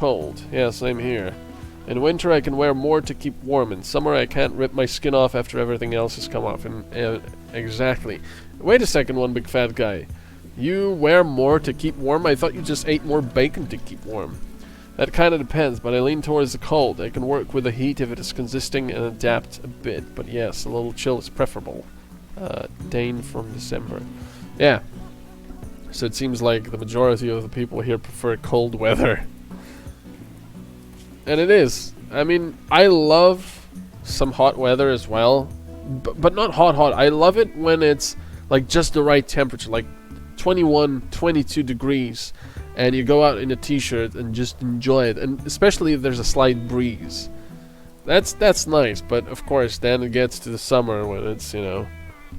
cold. Yeah, same here. In winter I can wear more to keep warm. In summer I can't rip my skin off after everything else has come off. And exactly. Wait a second, one big fat guy. You wear more to keep warm? I thought you just ate more bacon to keep warm. That kind of depends, but I lean towards the cold. I can work with the heat if it is consistent and adapt a bit. But yes, a little chill is preferable. Dane from December. Yeah. So it seems like the majority of the people here prefer cold weather. And it is. I mean, I love some hot weather as well. But not hot. I love it when it's like just the right temperature. Like 21, 22 degrees. And you go out in a t-shirt and just enjoy it. And especially if there's a slight breeze. That's nice. But of course, then it gets to the summer when it's, you know,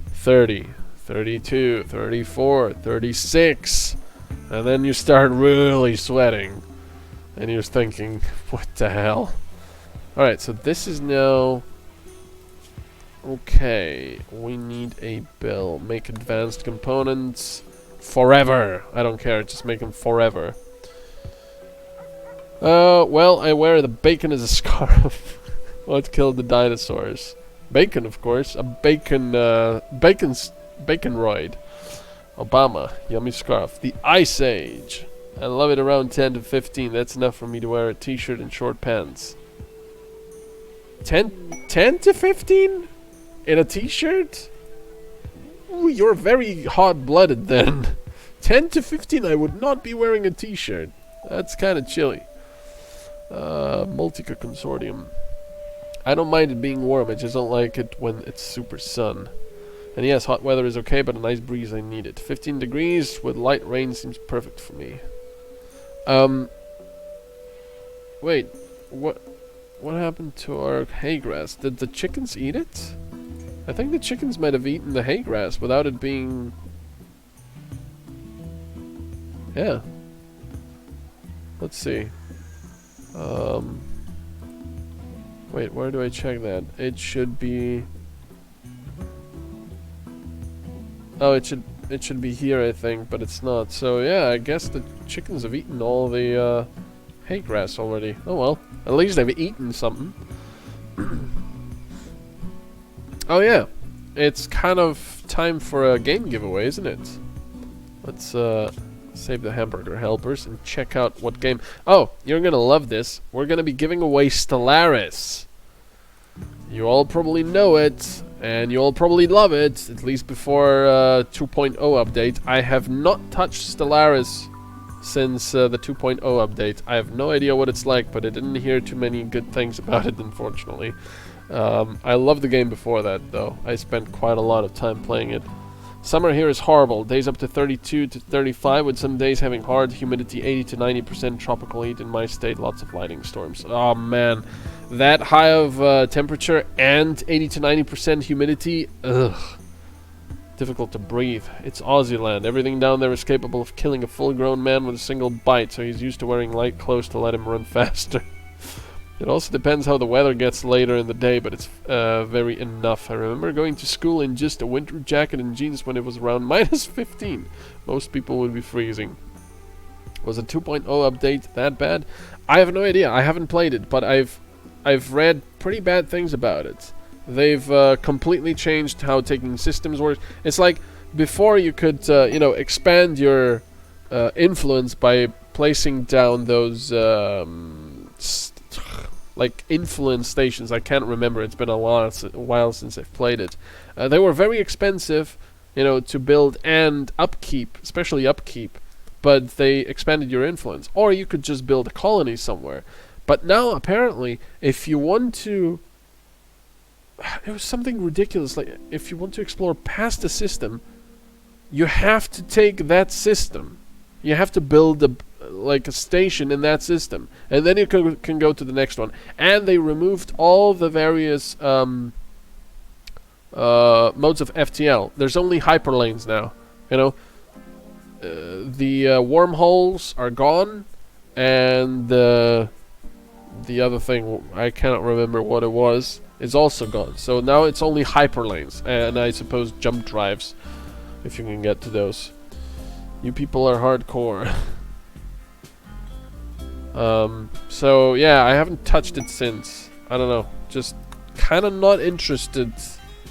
30, 32, 34, 36. And then you start really sweating. And you're thinking, what the hell? Alright, so this is now... Okay, we need a bill. Make advanced components forever. I don't care, just make them forever. Well, I wear the bacon as a scarf. What killed the dinosaurs? Bacon, of course. A bacon, baconroid. Obama, yummy scarf. The Ice Age. I love it around 10 to 15. That's enough for me to wear a t-shirt and short pants. 10 to 15? In a t-shirt? Ooh, you're very hot-blooded then. 10 to 15, I would not be wearing a t-shirt. That's kind of chilly. Multica Consortium. I don't mind it being warm, I just don't like it when it's super sun. And yes, hot weather is okay, but a nice breeze, I need it. 15 degrees with light rain seems perfect for me. Wait, what happened to our hay grass? Did the chickens eat it? I think the chickens might have eaten the hay grass without it being... Yeah. Let's see. Wait, where do I check that? It should be... Oh, it should be here, I think, but it's not. So yeah, I guess the chickens have eaten all the hay grass already. Oh well, at least they've eaten something. Oh yeah, it's kind of time for a game giveaway, isn't it? Let's save the hamburger helpers and check out what game. Oh, you're gonna love this. We're gonna be giving away Stellaris. You all probably know it. And you'll probably love it, at least before 2.0 update. I have not touched Stellaris since the 2.0 update. I have no idea what it's like, but I didn't hear too many good things about it, unfortunately. I loved the game before that, though. I spent quite a lot of time playing it. Summer here is horrible. Days up to 32 to 35, with some days having hard humidity, 80 to 90% tropical heat in my state, lots of lightning storms. Oh man, that high of temperature and 80 to 90% humidity, ugh. Difficult to breathe. It's Aussie land. Everything down there is capable of killing a full-grown man with a single bite, so he's used to wearing light clothes to let him run faster. It also depends how the weather gets later in the day, but it's very enough. I remember going to school in just a winter jacket and jeans when it was around minus 15. Most people would be freezing. Was a 2.0 update that bad? I have no idea. I haven't played it, but I've read pretty bad things about it. They've completely changed how taking systems work. It's like before you could, you know, expand your influence by placing down those like influence stations. I can't remember. It's been a while since I've played it. They were very expensive, you know, to build and upkeep, especially upkeep. But they expanded your influence. Or you could just build a colony somewhere. But now, apparently, if you want to... It was something ridiculous. Like, if you want to explore past a system, you have to take that system. You have to build a station in that system. And then you can go to the next one. And they removed all the various modes of FTL. There's only hyperlanes now. You know, the wormholes are gone. And the other thing, I cannot remember what it was, is also gone. So now it's only hyperlanes. And I suppose jump drives, if you can get to those. You people are hardcore. So yeah, I haven't touched it since. I don't know, just kind of not interested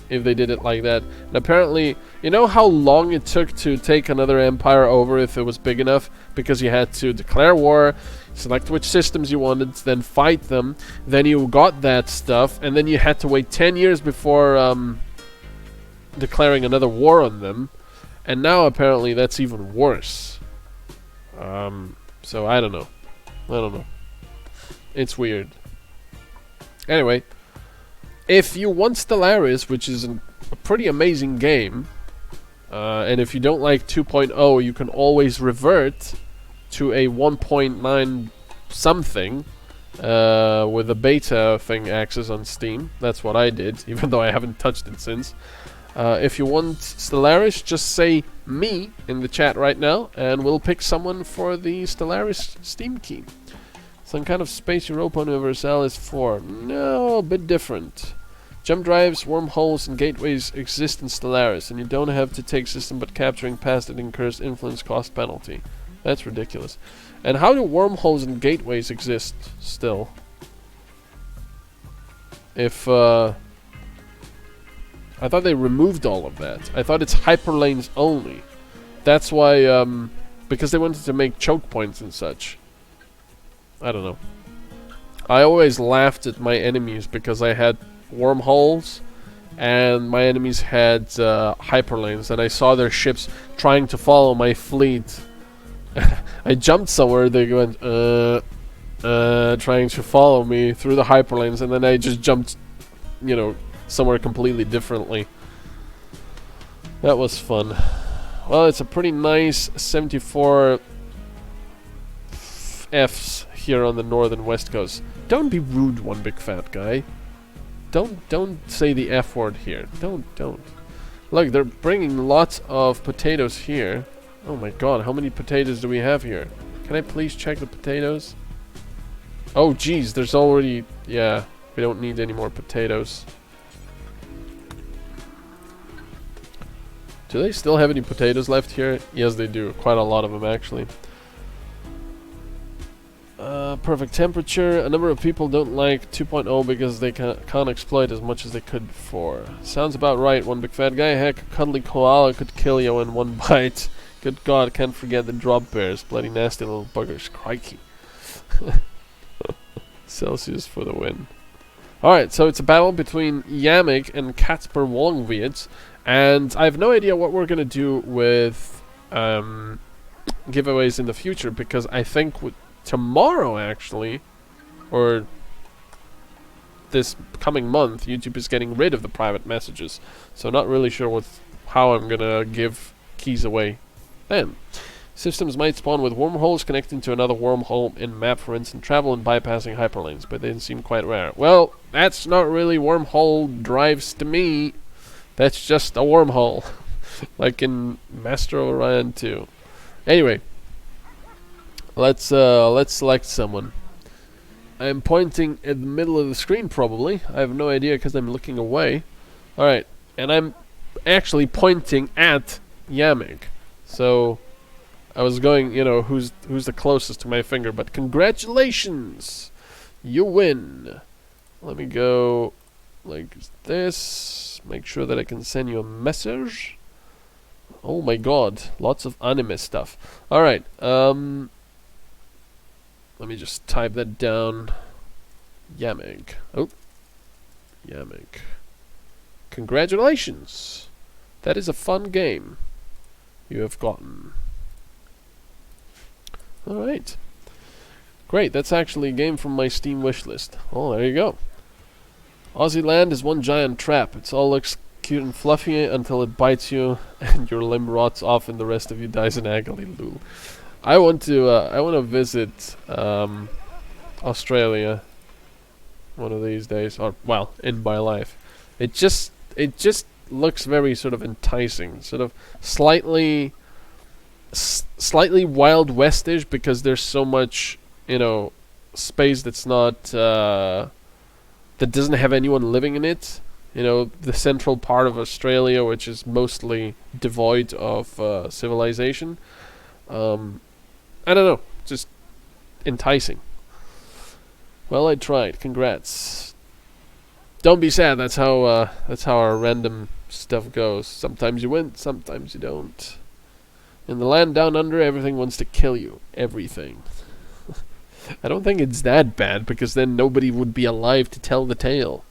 if they did it like that. And apparently, you know how long it took to take another empire over if it was big enough? Because you had to declare war, select which systems you wanted, then fight them, then you got that stuff, and then you had to wait 10 years before declaring another war on them. And now apparently that's even worse. So I don't know. It's weird. Anyway, if you want Stellaris, which is a pretty amazing game, and if you don't like 2.0, you can always revert to a 1.9 something with a beta thing access on Steam. That's what I did, even though I haven't touched it since. If you want Stellaris, just say me in the chat right now, and we'll pick someone for the Stellaris Steam key. Some kind of space Europa Universalis 4. No, a bit different. Jump drives, wormholes, and gateways exist in Stellaris, and you don't have to take system, but capturing past it incurs influence cost penalty. That's ridiculous. And how do wormholes and gateways exist still? If, I thought they removed all of that. I thought it's hyperlanes only. That's why, because they wanted to make choke points and such. I don't know. I always laughed at my enemies because I had wormholes and my enemies had hyperlanes, and I saw their ships trying to follow my fleet. I jumped somewhere, they went trying to follow me through the hyperlanes, and then I just jumped, you know, somewhere completely differently. That was fun. Well, it's a pretty nice 74 Fs here on the north and west coast. Don't be rude, one big fat guy. Don't say the F word here. Don't. Look, they're bringing lots of potatoes here. Oh my god, how many potatoes do we have here? Can I please check the potatoes? Oh geez, there's already... Yeah, we don't need any more potatoes. Do they still have any potatoes left here? Yes, they do. Quite a lot of them, actually. Perfect temperature. A number of people don't like 2.0 because they can't exploit as much as they could before. Sounds about right, one big fat guy. Heck, a cuddly koala could kill you in one bite. Good god, can't forget the drop bears. Bloody nasty little buggers. Crikey. Celsius for the win. Alright, so it's a battle between Yamik and Katsper Wongviet. And I have no idea what we're going to do with giveaways in the future, because I think tomorrow, actually, or this coming month, YouTube is getting rid of the private messages. So not really sure how I'm going to give keys away then. Systems might spawn with wormholes connecting to another wormhole in map, for instance, travel and bypassing hyperlanes, but they seem quite rare. Well, that's not really wormhole drives to me. That's just a wormhole. Like in Master of Orion 2. Anyway, let's select someone. I'm pointing at the middle of the screen, probably. I have no idea because I'm looking away. Alright, and I'm actually pointing at Yamik. So I was going, you know, who's the closest to my finger, but congratulations! You win. Let me go like this. Make sure that I can send you a message. Oh my god, lots of anime stuff. Alright, let me just type that down. Yamik. Oh, Yamik. Congratulations! That is a fun game you have gotten. Alright. Great, that's actually a game from my Steam wishlist. Oh, there you go. Aussie land is one giant trap. It all looks cute and fluffy until it bites you and your limb rots off and the rest of you dies in agony. Lol. I want to visit Australia one of these days, or well, in my life. It just looks very sort of enticing, sort of slightly Wild Westish, because there's so much, you know, space that's not that doesn't have anyone living in it. You know, the central part of Australia, which is mostly devoid of civilization. I don't know, just enticing. Well, I tried. Congrats. Don't be sad. That's how our random stuff goes. Sometimes you win, sometimes you don't. In the land down under, everything wants to kill you. Everything. I don't think it's that bad, because then nobody would be alive to tell the tale.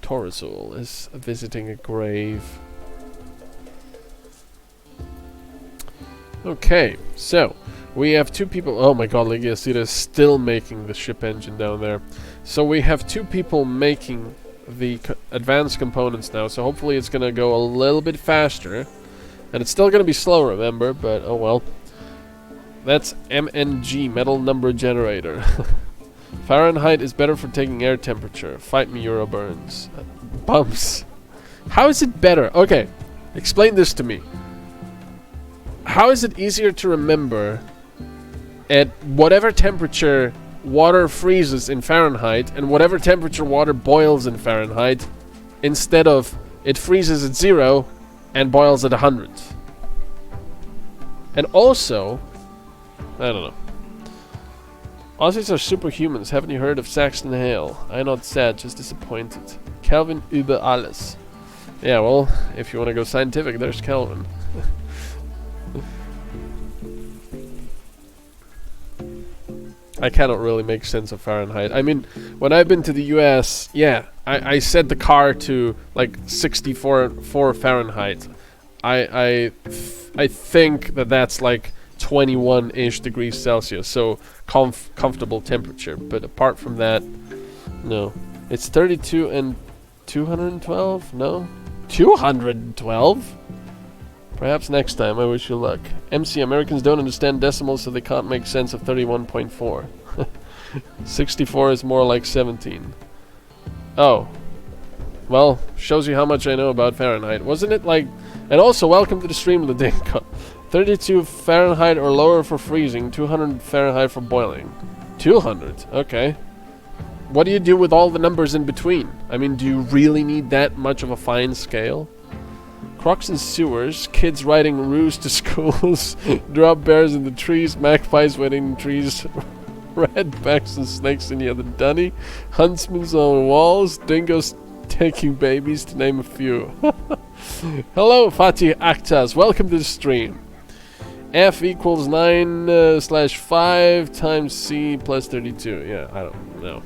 Torosol is visiting a grave. Okay, so we have two people. Oh my god, Legiacita is still making the ship engine down there. So we have two people making the advanced components now, so hopefully it's gonna go a little bit faster. And it's still gonna be slow, remember, but oh well. That's MNG, metal number generator. Fahrenheit is better for taking air temperature. Fight me, Euroburns. Bumps. How is it better? Okay, explain this to me. How is it easier to remember at whatever temperature water freezes in Fahrenheit and whatever temperature water boils in Fahrenheit, instead of it freezes at 0 and boils at 100? And also, I don't know. Aussies are superhumans. Haven't you heard of Saxon Hale? I'm not sad, just disappointed. Kelvin über alles. Yeah, well, if you want to go scientific, there's Kelvin. I cannot really make sense of Fahrenheit. I mean, when I've been to the US, yeah, I set the car to like 64 Fahrenheit. I think that's like 21-ish degrees Celsius, so comfortable temperature. But apart from that, no. It's 32 and 212? No? 212? Perhaps next time. I wish you luck. MC, Americans don't understand decimals, so they can't make sense of 31.4. 64 is more like 17. Oh. Well, shows you how much I know about Fahrenheit. Wasn't it like... And also, welcome to the stream, Ladinka. 32 Fahrenheit or lower for freezing, 200 Fahrenheit for boiling. 200? Okay. What do you do with all the numbers in between? I mean, do you really need that much of a fine scale? Crocs in sewers, kids riding roos to schools, drop bears in the trees, magpies waiting in trees, redbacks and snakes in the other dunny, huntsmen on walls, dingoes taking babies, to name a few. Hello, Fatih Akhtas, welcome to the stream. F equals 9/5 times C plus 32. Yeah, I don't know.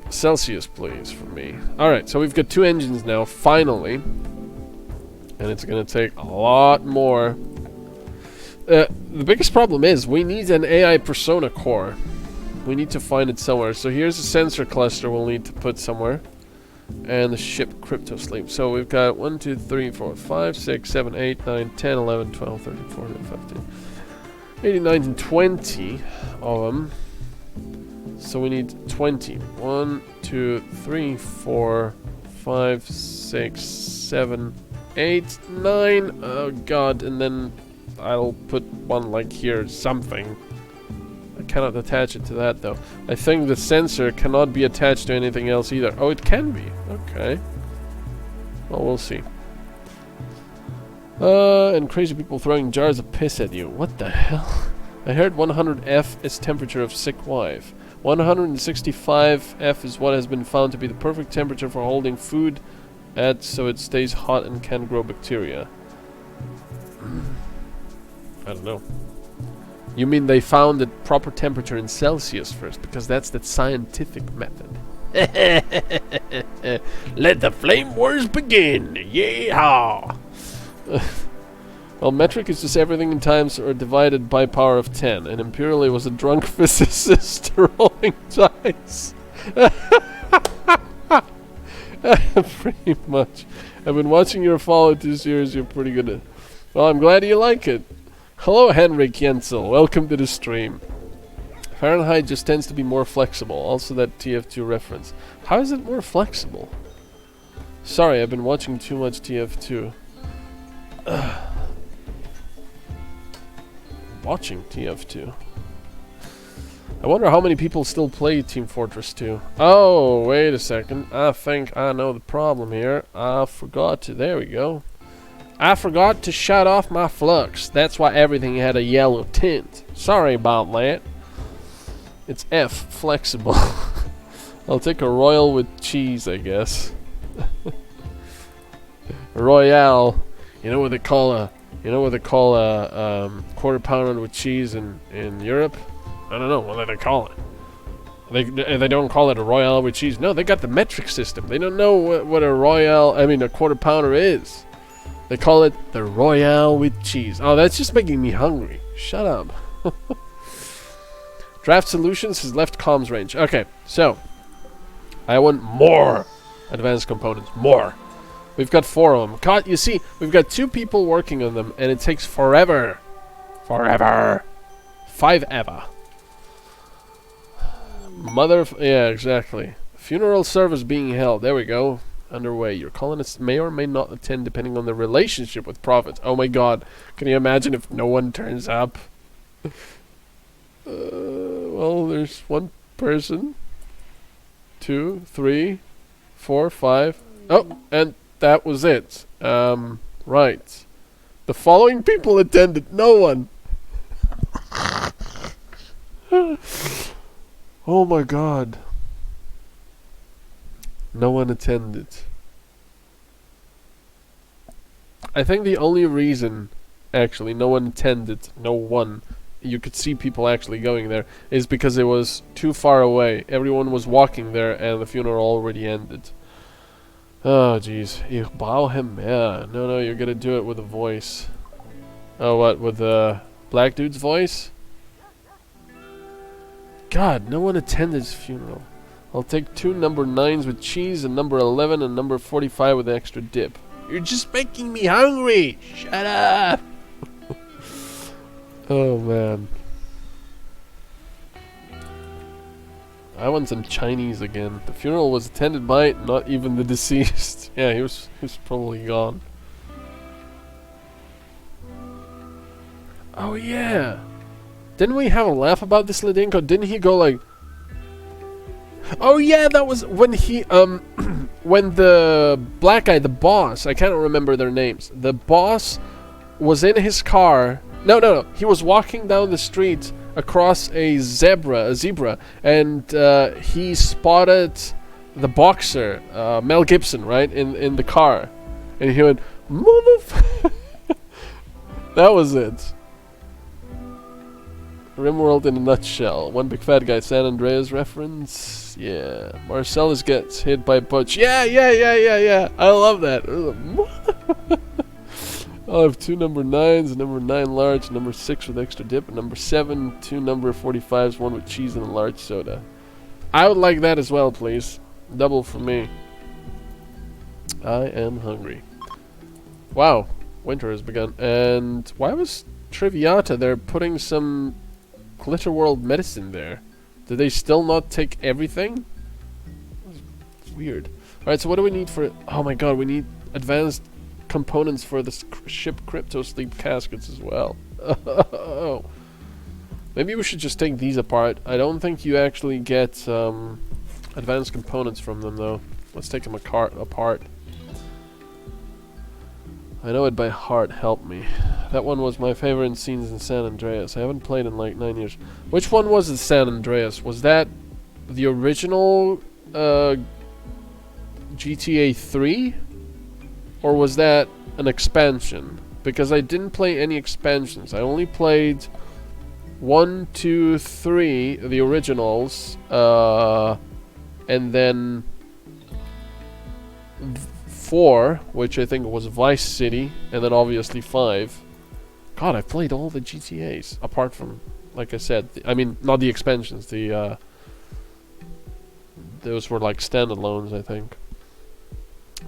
Celsius, please, for me. Alright, so we've got two engines now, finally. And it's going to take a lot more. The biggest problem is we need an AI persona core. We need to find it somewhere. So here's a sensor cluster we'll need to put somewhere. And the ship crypto sleep. So we've got 1, 2, 3, 4, 5, 6, 7, 8, 9, 10, 11, 12, 13, 14, 15, 18, 19, 20 of them. So we need 20. 1, 2, 3, 4, 5, 6, 7, 8, 9. Oh god, and then I'll put one like here, something. I cannot attach it to that though. I think the sensor cannot be attached to anything else either. Oh, it can be. Okay. Well, we'll see. And crazy people throwing jars of piss at you. What the hell? I heard 100 is temperature of sick wife. 165 F is what has been found to be the perfect temperature for holding food at, so it stays hot and can grow bacteria. I don't know. You mean they found the proper temperature in Celsius first, because that's the scientific method. Let the flame wars begin! Yeehaw! Well, metric is just everything in times or divided by power of 10, and Imperially was a drunk physicist rolling dice. Pretty much. I've been watching your follow 2 series, you're pretty good at. Well, I'm glad you like it. Hello, Henrik Jensel. Welcome to the stream. Fahrenheit just tends to be more flexible. Also that TF2 reference. How is it more flexible? Sorry, I've been watching too much TF2. Watching TF2. I wonder how many people still play Team Fortress 2. Oh, wait a second. I think I know the problem here. I forgot to... There we go. I forgot to shut off my flux. That's why everything had a yellow tint. Sorry about that. It's F, flexible. I'll take a royal with cheese, I guess. Royale. You know what they call a quarter pounder with cheese in Europe? I don't know. What do they call it? They don't call it a royale with cheese. No, they got the metric system. They don't know what a quarter pounder is. They call it the royale with cheese. Oh, that's just making me hungry. Shut up. Draft Solutions has left comms range. Okay, so I want more advanced components. More. We've got 4 of them. God, you see, we've got 2 people working on them, and it takes forever. Forever. 5 ever. Yeah, exactly. Funeral service being held. There we go. Underway. Your colonists may or may not attend depending on the relationship with prophets. Oh my god. Can you imagine if no one turns up? Well, there's 1 person. 2, 3, 4, 5. Oh, and that was it. Right. The following people attended. No one. Oh my god. No one attended. I think the only reason, actually, no one attended, you could see people actually going there, is because it was too far away. Everyone was walking there and the funeral already ended. Oh, jeez. Ich brauche mehr. No, you're gonna do it with a voice. Oh, what? With the black dude's voice? God, no one attended his funeral. I'll take 2 number 9s with cheese and number 11 and number 45 with extra dip. You're just making me hungry! Shut up! Oh, man. I want some Chinese again. The funeral was attended by not even the deceased. Yeah, he was probably gone. Oh yeah! Didn't we have a laugh about this Ledinko? Didn't he go like... Oh yeah, that was when he, when the black guy, the boss, I can't remember their names. The boss was in his car. No. He was walking down the street across a zebra, and he spotted the boxer, Mel Gibson, right, in the car. And he went, motherfucker. That was it. Rimworld in a nutshell. One big fat guy, San Andreas reference. Yeah. Marcellus gets hit by Butch. Yeah. I love that. I'll have 2 number 9s, a number 9 large, number 6 with extra dip, and number 7, 2 number 45s, 1 with cheese and a large soda. I would like that as well, please. Double for me. I am hungry. Wow. Winter has begun. And why was Triviata there putting some Glitter World medicine there? Did they still not take everything? It's weird. Alright, so what do we need for... Oh my god, we need advanced components for the ship Crypto Sleep caskets as well. Maybe we should just take these apart. I don't think you actually get advanced components from them though. Let's take them apart. I know it by heart, help me. That one was my favorite scenes in San Andreas. I haven't played in like 9 years. Which one was in San Andreas? Was that the original GTA 3? Or was that an expansion? Because I didn't play any expansions. I only played 1, 2, 3, the originals, and then 4, which I think was Vice City, and then obviously 5. God, I've played all the GTAs, apart from, like I said, I mean, not the expansions, those were like standalones, I think.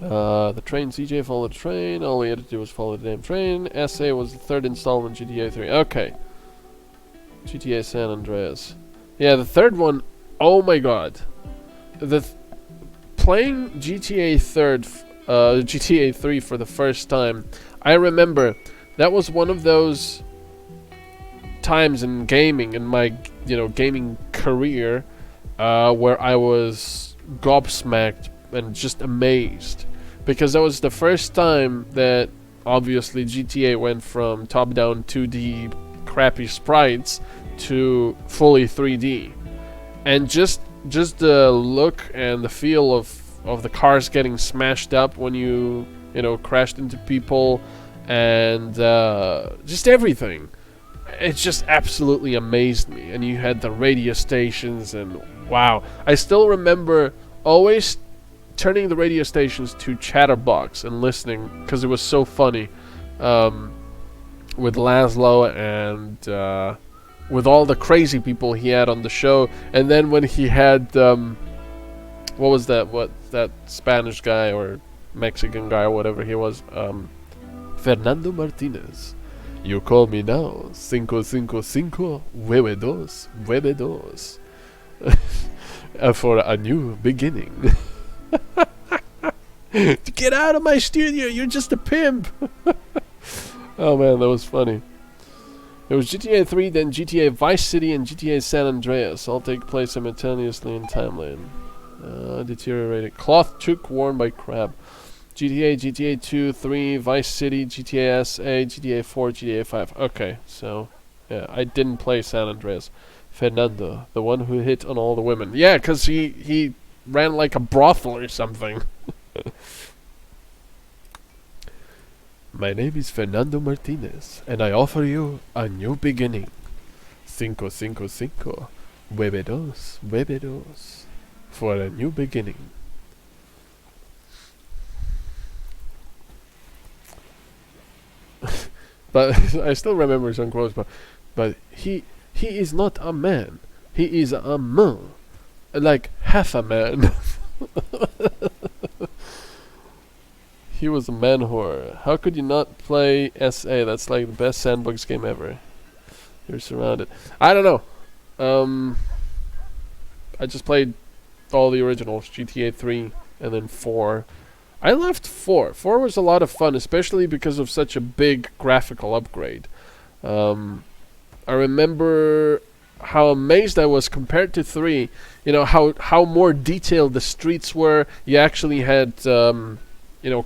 The train, CJ followed the train, all we had to do was follow the damn train. SA was the 3rd installment, GTA 3, okay. GTA San Andreas. Yeah, the 3rd one, oh my god. Playing GTA 3 for the first time, I remember that was one of those times in gaming, in my gaming career, where I was gobsmacked and just amazed, because that was the first time that obviously GTA went from top-down 2D crappy sprites to fully 3D, and just the look and the feel of the cars getting smashed up when you crashed into people, and just everything. It just absolutely amazed me. And you had the radio stations, and wow, I still remember always turning the radio stations to Chatterbox and listening because it was so funny, with Laszlo and with all the crazy people he had on the show. And then when he had what that Spanish guy or Mexican guy or whatever he was, Fernando Martinez. You call me now, 555 92 for a new beginning. Get out of my studio, you're just a pimp. Oh man, that was funny. It was GTA 3, then GTA Vice City, and GTA San Andreas. All take place simultaneously in timeline. Deteriorated. Cloth took worn by crab. GTA 2, 3, Vice City, GTA SA, GTA 4, GTA 5. Okay, so, yeah, I didn't play San Andreas. Fernando, the one who hit on all the women. Yeah, because he ran like a brothel or something. My name is Fernando Martinez, and I offer you a new beginning. 555 92 for a new beginning. But I still remember some quotes. But he is not a man. He is a man, like half a man. He was a man whore. How could you not play SA? That's like the best sandbox game ever. You're surrounded. I don't know. I just played all the originals, GTA 3 and then 4. I loved 4. 4 was a lot of fun, especially because of such a big graphical upgrade. I remember how amazed I was compared to 3. You know, how more detailed the streets were. You actually had,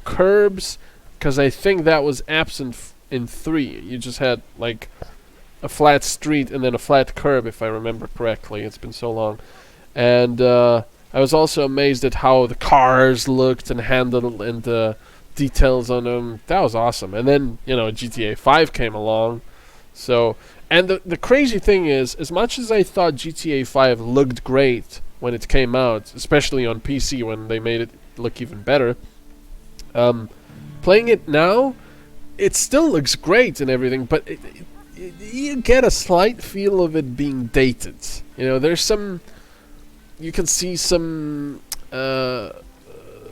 curbs, because I think that was absent in 3. You just had, like, a flat street and then a flat curb, if I remember correctly. It's been so long. And, I was also amazed at how the cars looked and handled and the details on them. That was awesome. And then, GTA 5 came along. So, and the crazy thing is, as much as I thought GTA 5 looked great when it came out, especially on PC when they made it look even better, playing it now, it still looks great and everything, but you get a slight feel of it being dated. There's some... You can see some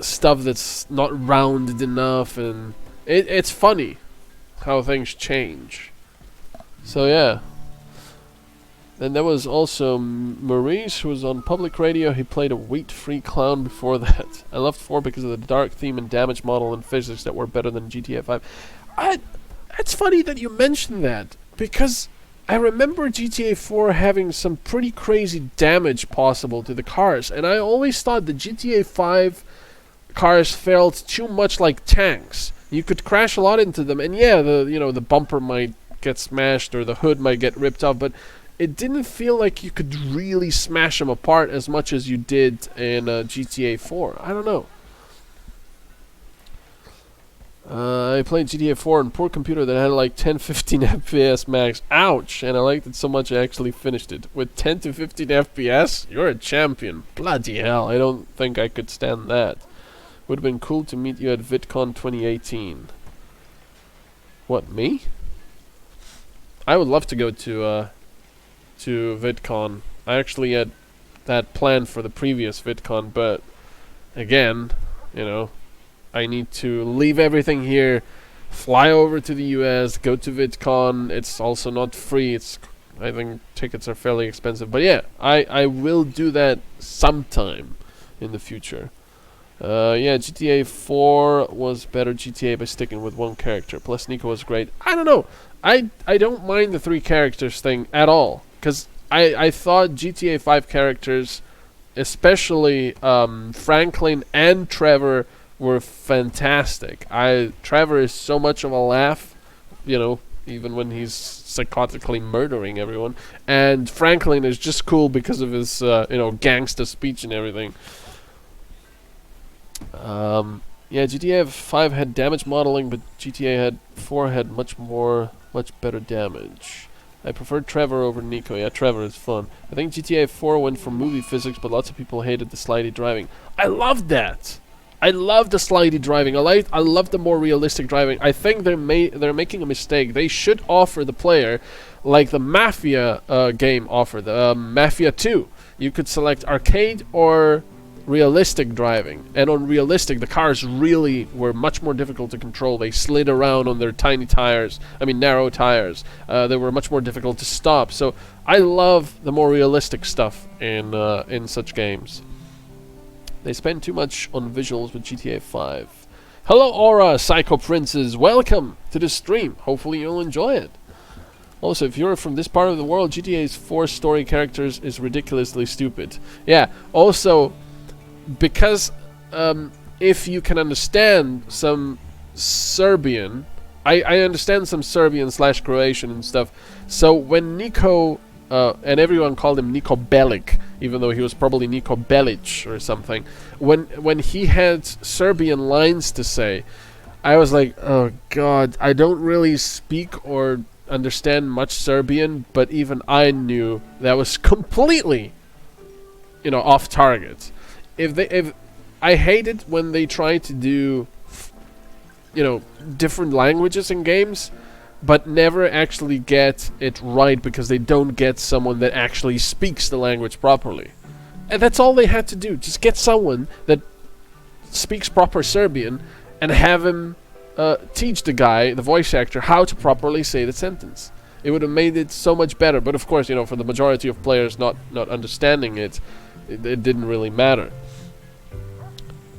stuff that's not rounded enough, and it's funny how things change. So yeah. Then there was also Maurice, who was on public radio. He played a wheat-free clown before that. I loved 4 because of the dark theme and damage model and physics that were better than GTA 5. It's funny that you mentioned that, because I remember GTA 4 having some pretty crazy damage possible to the cars, and I always thought the GTA 5 cars felt too much like tanks. You could crash a lot into them, and yeah, the bumper might get smashed or the hood might get ripped off, but it didn't feel like you could really smash them apart as much as you did in GTA 4. I don't know. I played GTA 4 on poor computer that had like 10-15 FPS max. Ouch! And I liked it so much I actually finished it. With 10 to 15 FPS? You're a champion. Bloody hell, I don't think I could stand that. Would have been cool to meet you at VidCon 2018. What, me? I would love to go to VidCon. I actually had that planned for the previous VidCon, but again, I need to leave everything here, fly over to the US, go to VidCon. It's also not free. I think tickets are fairly expensive. But yeah, I will do that sometime in the future. Yeah, GTA 4 was better GTA by sticking with one character. Plus Nico was great. I don't know. I don't mind the 3 characters thing at all. Because I thought GTA 5 characters, especially Franklin and Trevor, were fantastic. Trevor is so much of a laugh, even when he's psychotically murdering everyone. And Franklin is just cool because of his, gangster speech and everything. Yeah, GTA 5 had damage modeling, but GTA 4 had much better damage. I preferred Trevor over Nico. Yeah, Trevor is fun. I think GTA 4 went for movie physics, but lots of people hated the slidey driving. I love that! I love the slidey driving. I love the more realistic driving. I think they're making a mistake. They should offer the player, like the Mafia game offered, Mafia 2. You could select arcade or realistic driving, and on realistic the cars really were much more difficult to control. They slid around on their tiny tires, narrow tires. They were much more difficult to stop. So I love the more realistic stuff in such games. They spend too much on visuals with GTA 5. Hello Aura, Psycho Princes, welcome to the stream. Hopefully you'll enjoy it. Also, if you're from this part of the world, GTA's 4 story characters is ridiculously stupid. Yeah, also, because if you can understand some Serbian, I understand some Serbian / Croatian and stuff. So when Nico, and everyone called him Niko Bellic, even though he was probably Niko Belic or something, when he had Serbian lines to say, I was like, oh god, I don't really speak or understand much Serbian, but even I knew that was completely, off target. If I hate it when they try to do, different languages in games, but never actually get it right because they don't get someone that actually speaks the language properly. And that's all they had to do. Just get someone that speaks proper Serbian and have him teach the guy, the voice actor, how to properly say the sentence. It would have made it so much better. But of course, for the majority of players not understanding it didn't really matter.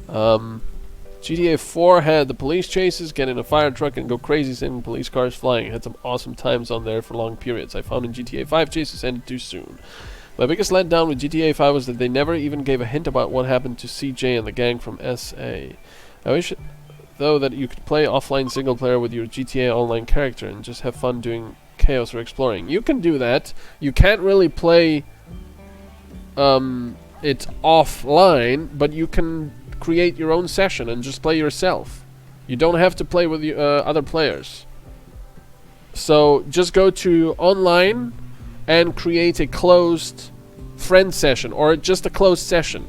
GTA 4 had the police chases, get in a fire truck and go crazy sending police cars flying. Had some awesome times on there for long periods. I found in GTA 5 chases ended too soon. My biggest letdown with GTA 5 was that they never even gave a hint about what happened to CJ and the gang from SA. I wish, though, that you could play offline single player with your GTA Online character and just have fun doing chaos or exploring. You can do that. You can't really play it offline, but you can create your own session and just play yourself. You don't have to play with other players. So just go to online and create a closed friend session or just a closed session,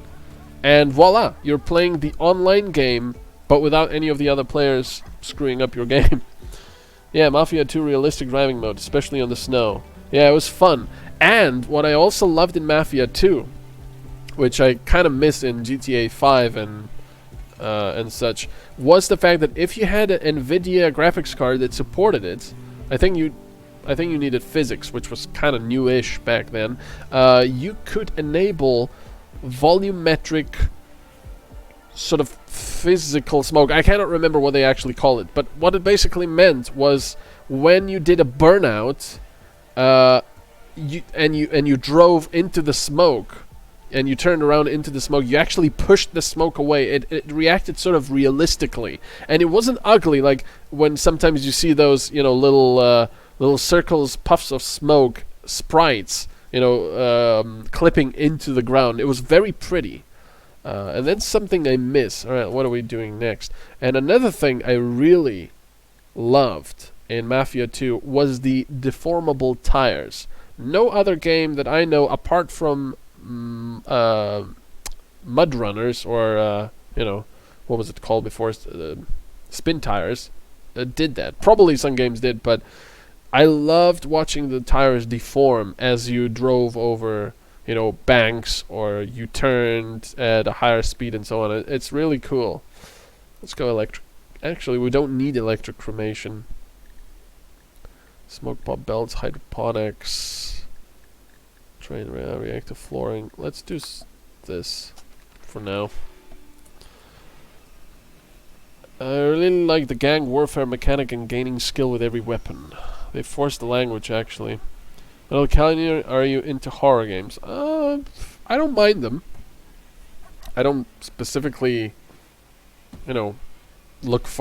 and voila, you're playing the online game but without any of the other players screwing up your game. Yeah, Mafia 2 realistic driving mode, especially on the snow. Yeah, it was fun. And what I also loved in Mafia 2, which I kind of miss in GTA 5 and such, was the fact that if you had an NVIDIA graphics card that supported it, I think you needed physics, which was kind of newish back then. You could enable volumetric sort of physical smoke. I cannot remember what they actually call it, but what it basically meant was when you did a burnout, you drove into the smoke, and you turned around into the smoke, you actually pushed the smoke away. It reacted sort of realistically, and it wasn't ugly like when sometimes you see those little circles, puffs of smoke, sprites, clipping into the ground. It was very pretty. And that's something I miss. Alright, what are we doing next? And another thing I really loved in Mafia 2 was the deformable tires. No other game that I know, apart from Mud Runners or, what was it called before? Spin tires, did that. Probably some games did, but I loved watching the tires deform as you drove over banks, or you turned at a higher speed and so on. It's really cool. Let's go electric. Actually, we don't need electric cremation. Smoke pop belts, hydroponics, train reactive flooring. Let's do this for now. I really like the gang warfare mechanic and gaining skill with every weapon. They forced the language, actually. MetalCanyon, are you into horror games? I don't mind them. I don't specifically, look for